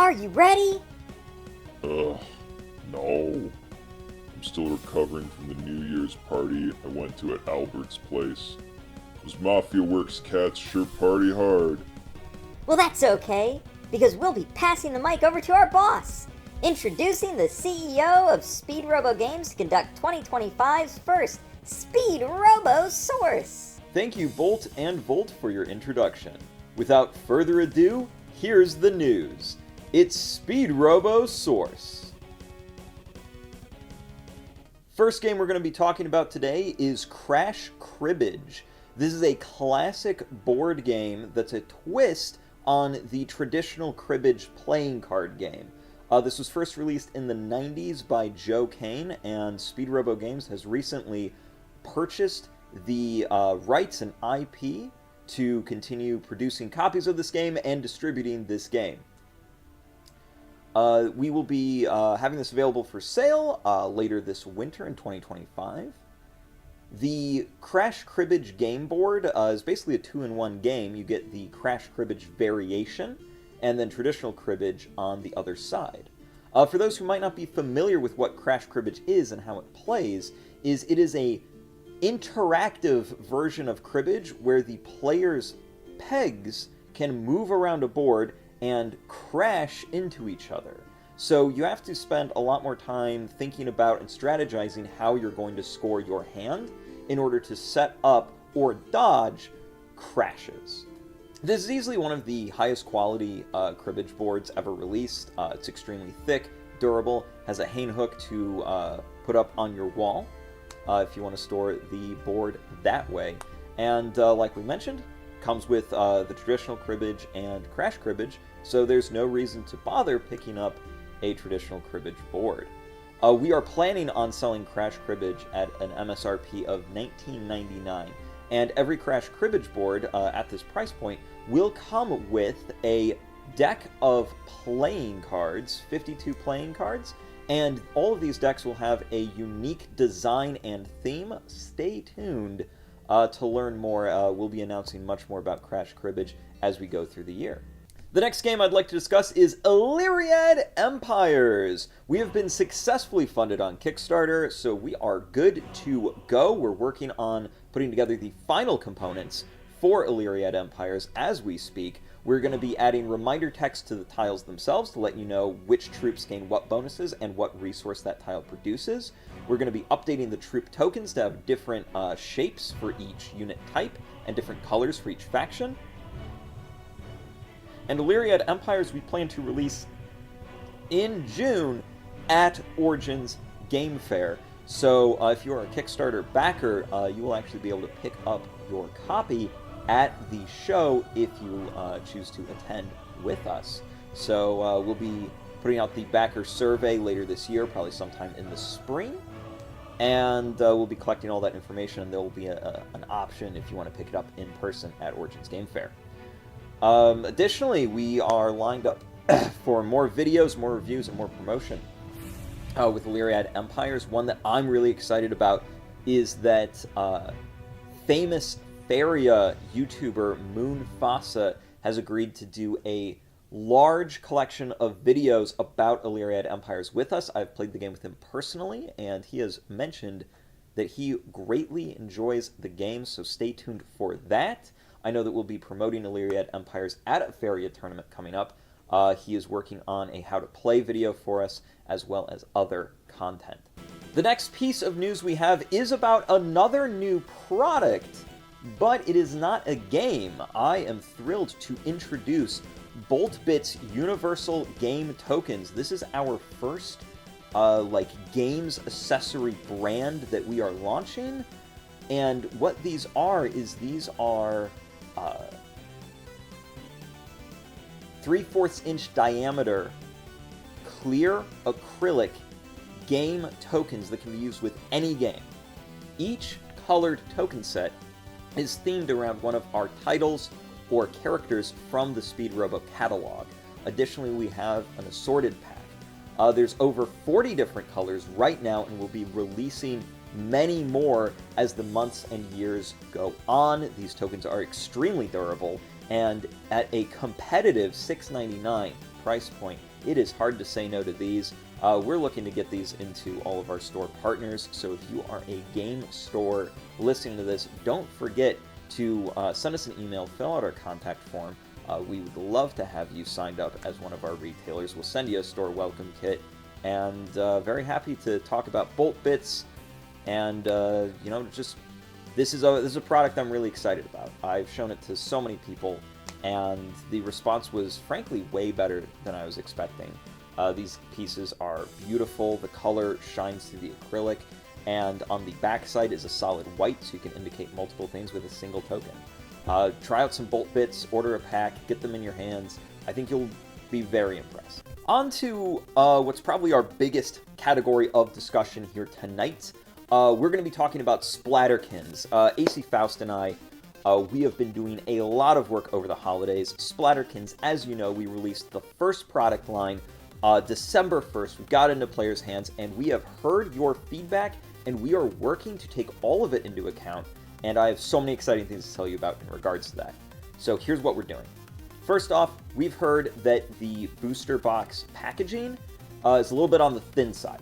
Are you ready? No. I'm still recovering from the New Year's party I went to at Albert's place. Those Mafia Works cats sure party hard. Well, that's okay, because we'll be passing the mic over to our boss, introducing the CEO of Speedrobo Games to conduct 2025's first Speedrobo Source. Thank you, Bolt and Volt, for your introduction. Without further ado, here's the news. It's Speedrobo Source. First game we're going to be talking about today is Crash Cribbage. This is a classic board game that's a twist on the traditional cribbage playing card game. This was first released in the 90s by Joe Kane, and Speedrobo Games has recently purchased the rights and IP to continue producing copies of this game and distributing this game. We will be having this available for sale later this winter in 2025. The Crash Cribbage game board is basically a 2-in-1 game. You get the Crash Cribbage variation and then traditional cribbage on the other side. For those who might not be familiar with what Crash Cribbage is and how it plays, it is a interactive version of cribbage where the player's pegs can move around a board and crash into each other. So you have to spend a lot more time thinking about and strategizing how you're going to score your hand in order to set up or dodge crashes. This is easily one of the highest quality cribbage boards ever released. It's extremely thick, durable, has a hane hook to put up on your wall if you want to store the board that way. And like we mentioned, comes with the traditional cribbage and Crash Cribbage, so there's no reason to bother picking up a traditional cribbage board. We are planning on selling Crash Cribbage at an MSRP of $19.99, and every Crash Cribbage board at this price point will come with a deck of playing cards, 52 playing cards, and all of these decks will have a unique design and theme. Stay tuned to learn more. We'll be announcing much more about Crash Cribbage as we go through the year. The next game I'd like to discuss is Illyriad Empires. We have been successfully funded on Kickstarter, so we are good to go. We're working on putting together the final components for Illyriad Empires as we speak. We're going to be adding reminder text to the tiles themselves to let you know which troops gain what bonuses and what resource that tile produces. We're going to be updating the troop tokens to have different shapes for each unit type and different colors for each faction. And Illyriad Empires we plan to release in June at Origins Game Fair. So if you are a Kickstarter backer, you will actually be able to pick up your copy at the show if you choose to attend with us. So we'll be putting out the backer survey later this year, probably sometime in the spring. And we'll be collecting all that information, and there will be an option if you want to pick it up in person at Origins Game Fair. Additionally, we are lined up for more videos, more reviews, and more promotion with Illyriad Empires. One that I'm really excited about is that famous Faria YouTuber Moon Fasa has agreed to do a large collection of videos about Illyriad Empires with us. I've played the game with him personally, and he has mentioned that he greatly enjoys the game, so stay tuned for that. I know that we'll be promoting Illyriad Empires at a Faria tournament coming up. He is working on a how to play video for us, as well as other content. The next piece of news we have is about another new product, but it is not a game. I am thrilled to introduce BoltBit's Universal Game Tokens. This is our first games accessory brand that we are launching, and what these are is these are 3/4 inch diameter clear acrylic game tokens that can be used with any game. Each colored token set is themed around one of our titles or characters from the Speedrobo catalog. Additionally, we have an assorted pack. There's over 40 different colors right now, and we'll be releasing many more as the months and years go on. These tokens are extremely durable, and at a competitive $6.99 price point, it is hard to say no to these. We're looking to get these into all of our store partners, so if you are a game store listening to this, don't forget to send us an email, fill out our contact form. We would love to have you signed up as one of our retailers. We'll send you a store welcome kit, and very happy to talk about Bolt Bits, and just this is a product I'm really excited about. I've shown it to so many people, and the response was frankly way better than I was expecting. These pieces are beautiful. The color shines through the acrylic, and on the back side is a solid white, so you can indicate multiple things with a single token. Try out some Bolt Bits, order a pack, get them in your hands. I think you'll be very impressed. On to what's probably our biggest category of discussion here tonight. We're going to be talking about Splatterkins. AC Faust and I, we have been doing a lot of work over the holidays. Splatterkins, as you know, we released the first product line December 1st. We got into players' hands, and we have heard your feedback, and we are working to take all of it into account. And I have so many exciting things to tell you about in regards to that. So here's what we're doing. First off, we've heard that the booster box packaging is a little bit on the thin side.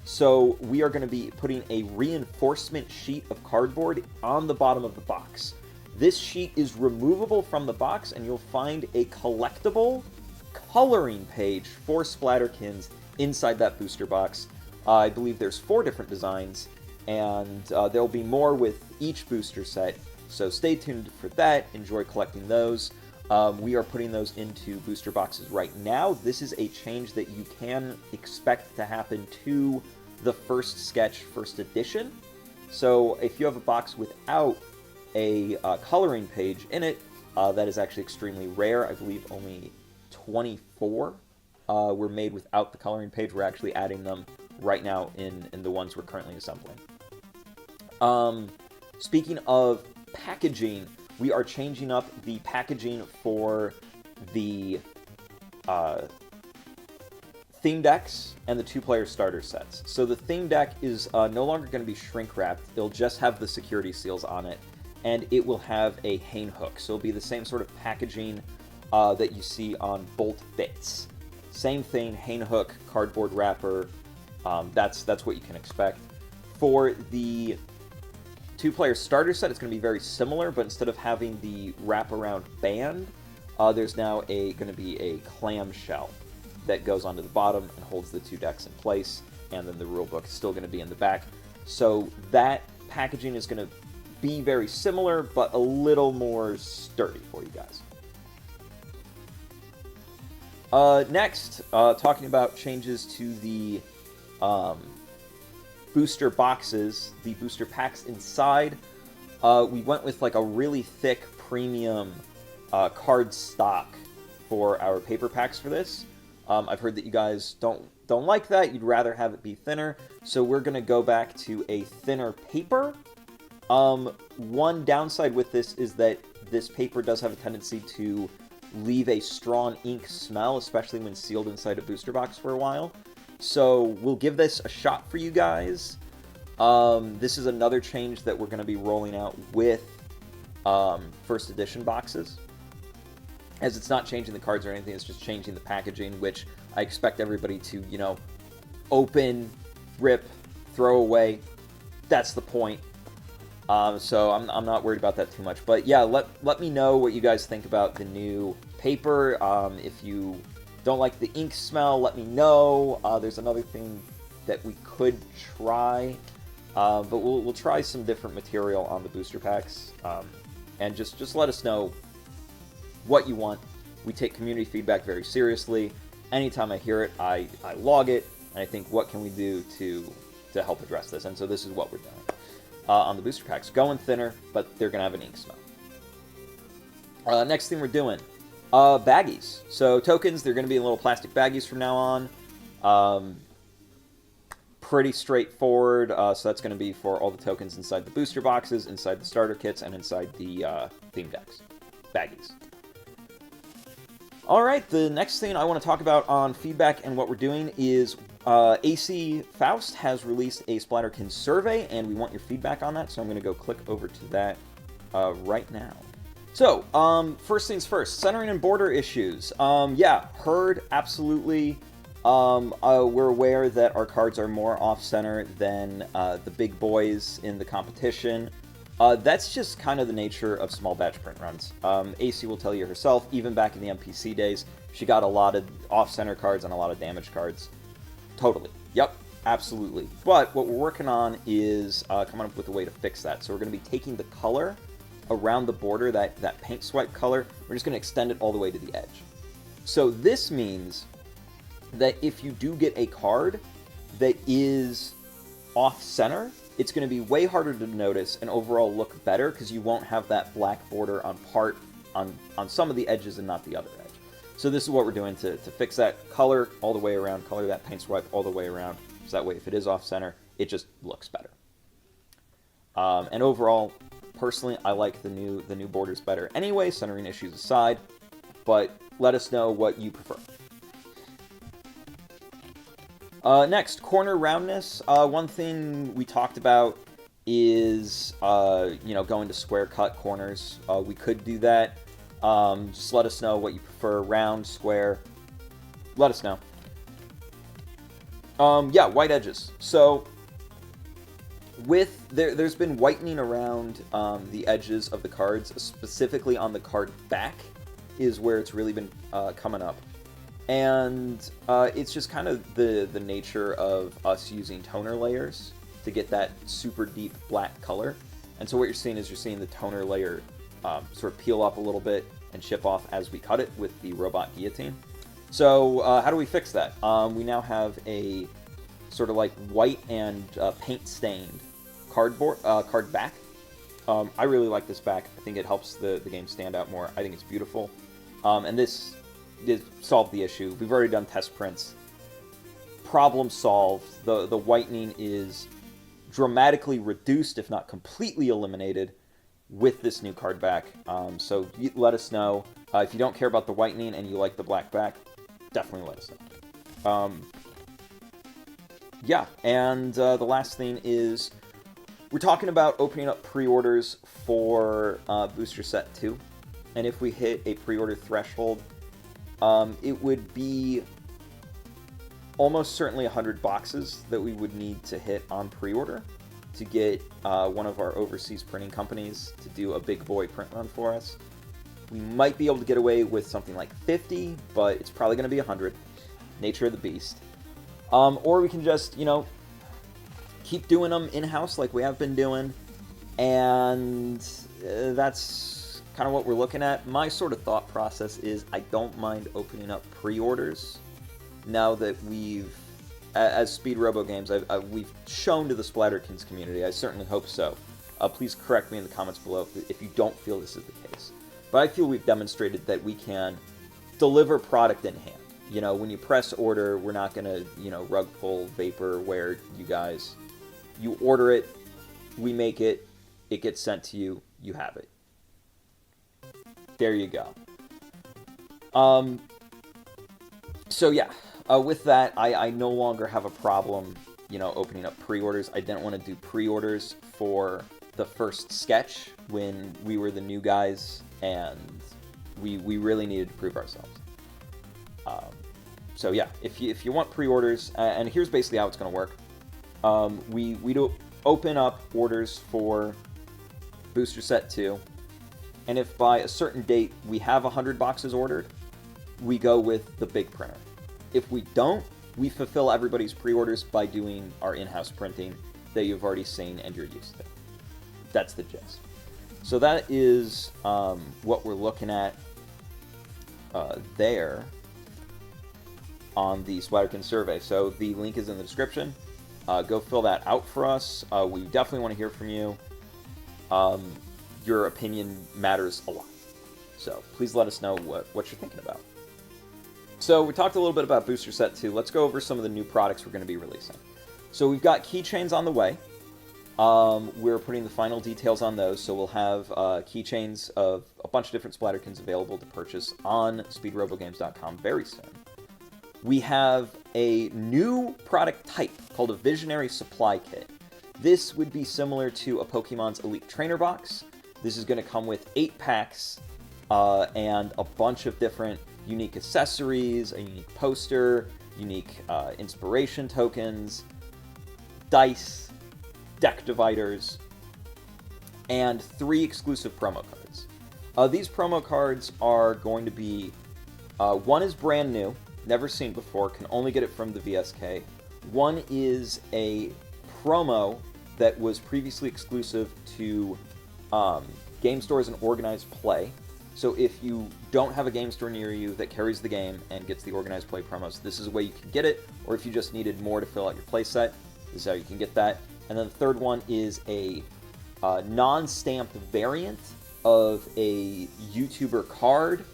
So we are going to be putting a reinforcement sheet of cardboard on the bottom of the box. This sheet is removable from the box, and you'll find a collectible coloring page for Splatterkins inside that booster box. I believe there's 4 different designs, and there'll be more with each booster set, so stay tuned for that. Enjoy collecting those. We are putting those into booster boxes right now. This is a change that you can expect to happen to the first sketch, first edition. So if you have a box without a coloring page in it, that is actually extremely rare. I believe only 24 were made without the coloring page. We're actually adding them right now in the ones we're currently assembling. Speaking of packaging, we are changing up the packaging for the theme decks and the 2-player starter sets. So the theme deck is no longer going to be shrink wrapped. It'll just have the security seals on it, and it will have a hane hook. So it'll be the same sort of packaging that you see on Bolt Bits. Same thing, hane hook, cardboard wrapper. That's what you can expect. For the 2-player starter set, it's going to be very similar, but instead of having the wraparound band, there's now going to be a clamshell that goes onto the bottom and holds the 2 decks in place, and then the rulebook is still going to be in the back. So that packaging is going to be very similar, but a little more sturdy for you guys. Next, talking about changes to the booster boxes, the booster packs inside. We went with like a really thick premium card stock for our paper packs for this. I've heard that you guys don't like that. You'd rather have it be thinner, so we're going to go back to a thinner paper. One downside with this is that this paper does have a tendency to leave a strong ink smell, especially when sealed inside a booster box for a while. So we'll give this a shot for you guys. This is another change that we're going to be rolling out with first edition boxes. As it's not changing the cards or anything, it's just changing the packaging, which I expect everybody to, open, rip, throw away. That's the point. So I'm not worried about that too much. But yeah, let me know what you guys think about the new paper. If you don't like the ink smell, let me know. There's another thing that we could try, but we'll try some different material on the booster packs, and just let us know what you want. We take community feedback very seriously. Anytime I hear it, I log it, and I think, what can we do to help address this? And so this is what we're doing on the booster packs. Going thinner, but they're going to have an ink smell. Next thing we're doing, baggies. So tokens, they're going to be in little plastic baggies from now on. Pretty straightforward. So that's going to be for all the tokens inside the booster boxes, inside the starter kits, and inside the theme decks. Baggies. Alright, the next thing I want to talk about on feedback and what we're doing is AC Faust has released a Splatterkins survey, and we want your feedback on that, so I'm going to go click over to that right now. So, first things first, centering and border issues. Yeah, heard, absolutely. We're aware that our cards are more off-center than the big boys in the competition. That's just kind of the nature of small batch print runs. AC will tell you herself, even back in the MPC days, she got a lot of off-center cards and a lot of damage cards. Totally. Yep, absolutely. But what we're working on is coming up with a way to fix that. So we're going to be taking the color around the border, that paint swipe color, we're just going to extend it all the way to the edge. So this means that if you do get a card that is off-center, it's going to be way harder to notice and overall look better because you won't have that black border on some of the edges and not the other edge. So this is what we're doing to fix that color all the way around, color that paint swipe all the way around, so that way if it is off-center, it just looks better. And overall, personally, I like the new borders better anyway, centering issues aside, but let us know what you prefer. Next, corner roundness. One thing we talked about is, going to square cut corners. We could do that. Just let us know what you prefer, round, square. Let us know. Yeah, white edges. So, there's been whitening around the edges of the cards, specifically on the card back, is where it's really been coming up. And it's just kind of the nature of us using toner layers to get that super deep black color. And so what you're seeing is the toner layer sort of peel up a little bit and chip off as we cut it with the robot guillotine. So how do we fix that? We now have a sort of like white and paint stained card back. I really like this back. I think it helps the game stand out more. I think it's beautiful. And this solved the issue. We've already done test prints. Problem solved. The whitening is dramatically reduced, if not completely eliminated, with this new card back. So let us know. If you don't care about the whitening and you like the black back, definitely let us know. Yeah, and the last thing is we're talking about opening up pre-orders for Booster Set 2. And if we hit a pre-order threshold, it would be almost certainly 100 boxes that we would need to hit on pre-order to get one of our overseas printing companies to do a big boy print run for us. We might be able to get away with something like 50, but it's probably going to be 100. Nature of the beast. Or we can just, keep doing them in-house like we have been doing, and that's kind of what we're looking at. My sort of thought process is I don't mind opening up pre-orders now that as Speedrobo Games, we've shown to the Splatterkins community. I certainly hope so. Please correct me in the comments below if you don't feel this is the case. But I feel we've demonstrated that we can deliver product in hand. When you press order, we're not going to, rug pull vaporware you guys. You order it, we make it, it gets sent to you, you have it. There you go. So yeah, with that, I no longer have a problem, opening up pre-orders. I didn't want to do pre-orders for the first sketch when we were the new guys, and we really needed to prove ourselves. So yeah, if you want pre-orders, and here's basically how it's going to work. We do open up orders for Booster Set 2, and if by a certain date we have 100 boxes ordered, we go with the big printer. If we don't, we fulfill everybody's pre-orders by doing our in-house printing that you've already seen and you're used to. That's the gist. So that is what we're looking at there on the Splatterkins survey. So the link is in the description. Go fill that out for us. We definitely want to hear from you. Your opinion matters a lot. So please let us know what you're thinking about. So we talked a little bit about Booster Set 2. Let's go over some of the new products we're going to be releasing. So we've got keychains on the way. We're putting the final details on those, so we'll have keychains of a bunch of different Splatterkins available to purchase on SpeedRoboGames.com very soon. We have a new product type called a Visionary Supply Kit. This would be similar to a Pokemon's Elite Trainer Box, This is going to come with 8 packs and a bunch of different unique accessories, a unique poster, unique inspiration tokens, dice, deck dividers, and 3 exclusive promo cards. These promo cards are going to be, one is brand new, never seen before, can only get it from the VSK. One is a promo that was previously exclusive to game stores and organized play. So if you don't have a game store near you that carries the game and gets the organized play promos, this is a way you can get it. Or if you just needed more to fill out your play set, this is how you can get that. And then the third one is a non-stamped variant of a YouTuber card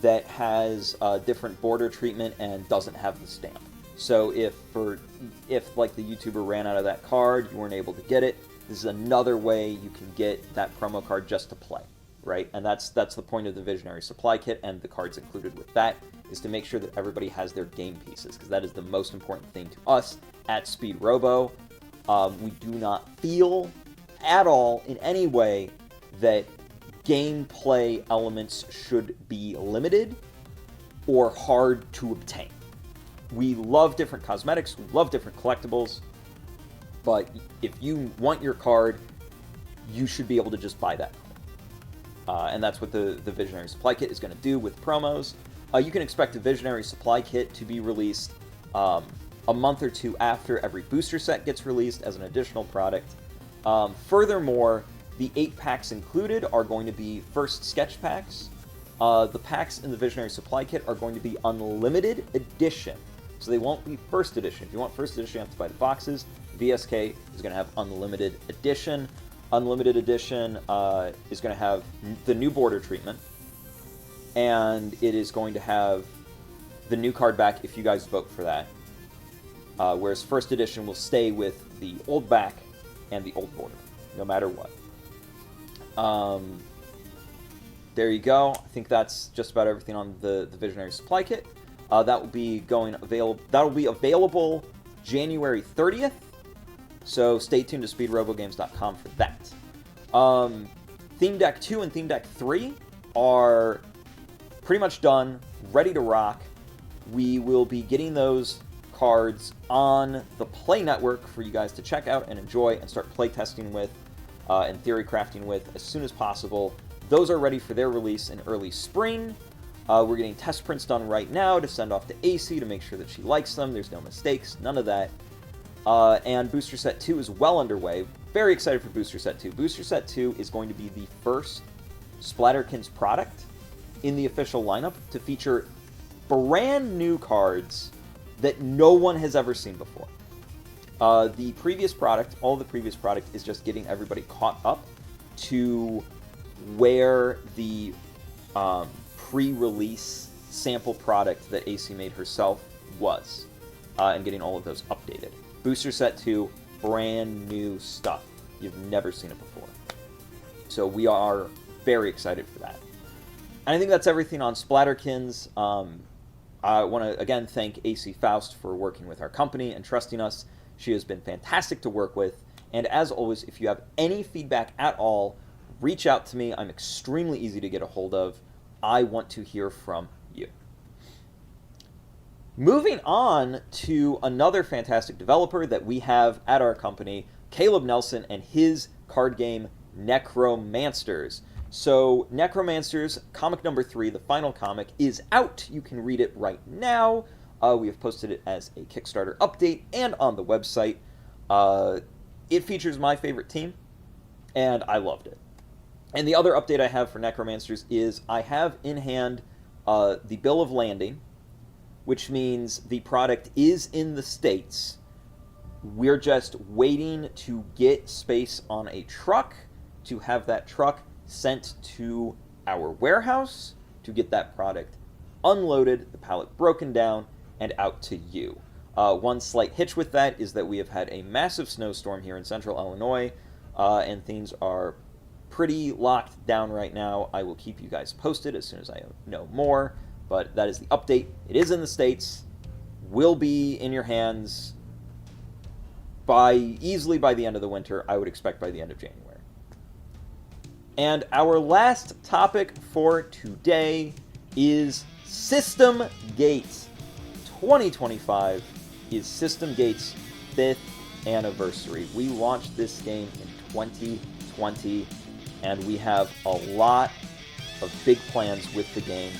that has a different border treatment and doesn't have the stamp. So if like the YouTuber ran out of that card, you weren't able to get it, this is another way you can get that promo card just to play, right? And that's the point of the Visionary Supply Kit and the cards included with that, is to make sure that everybody has their game pieces, because that is the most important thing to us at Speedrobo. We do not feel at all in any way that gameplay elements should be limited or hard to obtain. We love different cosmetics, we love different collectibles, but if you want your card, you should be able to just buy that card. And that's what the Visionary Supply Kit is going to do with promos. You can expect a Visionary Supply Kit to be released a month or 2 after every booster set gets released as an additional product. Furthermore, the 8 packs included are going to be first sketch packs. The packs in the Visionary Supply Kit are going to be unlimited edition. So they won't be first edition. If you want first edition, you have to buy the boxes. VSK is going to have unlimited edition. Unlimited edition is going to have the new border treatment. And it is going to have the new card back if you guys vote for that. Whereas first edition will stay with the old back and the old border, no matter what. There you go. I think that's just about everything on the Visionary Supply Kit. That will be available January 30th. So stay tuned to speedrobogames.com for that. Theme Deck 2 and Theme Deck 3 are pretty much done, ready to rock. We will be getting those cards on the Play Network for you guys to check out and enjoy and start play testing with and theory crafting with as soon as possible. Those are ready for their release in early spring. We're getting test prints done right now to send off to AC to make sure that she likes them. There's no mistakes, none of that. And Booster Set 2 is well underway. Very excited for Booster Set 2. Booster Set 2 is going to be the first Splatterkins product in the official lineup to feature brand new cards that no one has ever seen before. The previous product, all the previous product, is just getting everybody caught up to where the pre-release sample product that AC made herself was, and getting all of those updated. Booster Set 2, brand new stuff. You've never seen it before. So we are very excited for that. And I think that's everything on Splatterkins. I want to, again, thank AC Faust for working with our company and trusting us. She has been fantastic to work with. And as always, if you have any feedback at all, reach out to me. I'm extremely easy to get a hold of. I want to hear from you. Moving on to another fantastic developer that we have at our company, Caleb Nelson and his card game Necromancers. So Necromancers, comic number 3, the final comic, is out. You can read it right now. We have posted it as a Kickstarter update and on the website. It features my favorite team, and I loved it. And the other update I have for Necromancers is I have in hand the bill of landing, which means the product is in the States. We're just waiting to get space on a truck to have that truck sent to our warehouse to get that product unloaded, the pallet broken down, and out to you. One slight hitch with that is that we have had a massive snowstorm here in central Illinois, and things are pretty locked down right now. I will keep you guys posted as soon as I know more, but that is the update. It is in the States, will be in your hands easily by the end of the winter. I would expect by the end of January. And our last topic for today is System Gates. 2025 is System Gates' 5th anniversary. We launched this game in 2020, and we have a lot of big plans with the game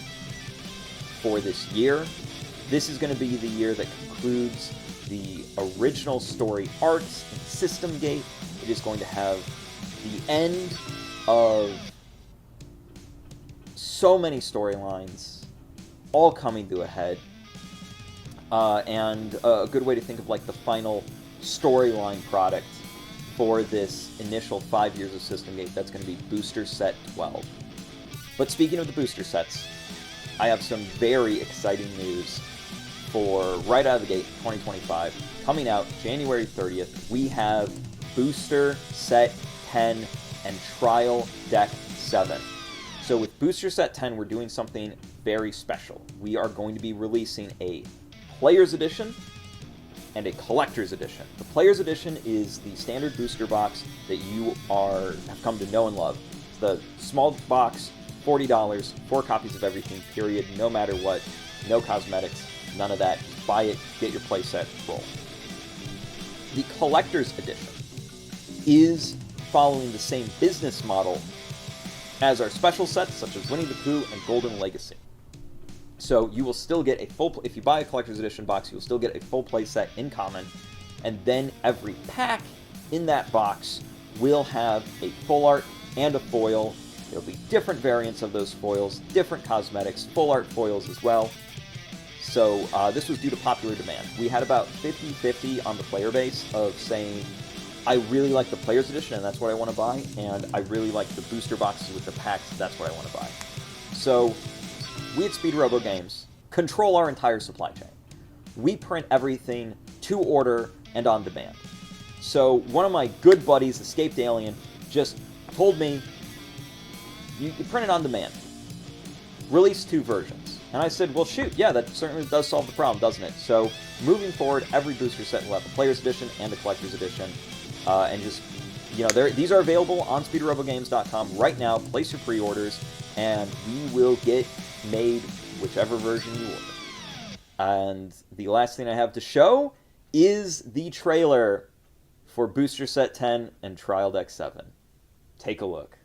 for this year. This is going to be the year that concludes the original story arcs in System Gate. It is going to have the end of so many storylines all coming to a head, and a good way to think of like the final storyline product for this initial 5 years of System Gate, that's going to be Booster Set 12. But speaking of the booster sets, I have some very exciting news for right out of the gate 2025. Coming out January 30th, we have Booster Set 10 and Trial Deck 7. So with Booster Set 10, we're doing something very special. We are going to be releasing a Player's Edition and a Collector's Edition. The Player's Edition is the standard booster box that you have come to know and love. It's the small box, $40, 4 copies of everything, period, no matter what, no cosmetics, none of that. Just buy it, get your playset, roll. The Collector's Edition is following the same business model as our special sets, such as Winnie the Pooh and Golden Legacy. So you will still get a full, if you buy a Collector's Edition box, you will still get a full playset in common, and then every pack in that box will have a full art and a foil. There'll be different variants of those foils, different cosmetics, full art foils as well. So this was due to popular demand. We had about 50-50 on the player base of saying, I really like the Player's Edition and that's what I want to buy, and I really like the booster boxes with the packs, that's what I want to buy. So we at Speedrobo Games control our entire supply chain. We print everything to order and on demand. So one of my good buddies, Escaped Alien, just told me, you print it on demand. Release 2 versions. And I said, well, shoot, yeah, that certainly does solve the problem, doesn't it? So moving forward, every booster set will have a Player's Edition and a Collector's Edition. And just, you know, these are available on SpeedroboGames.com right now. Place your pre-orders, and we will get made whichever version you order. And the last thing I have to show is the trailer for Booster Set 10 and Trial Deck 7. Take a look.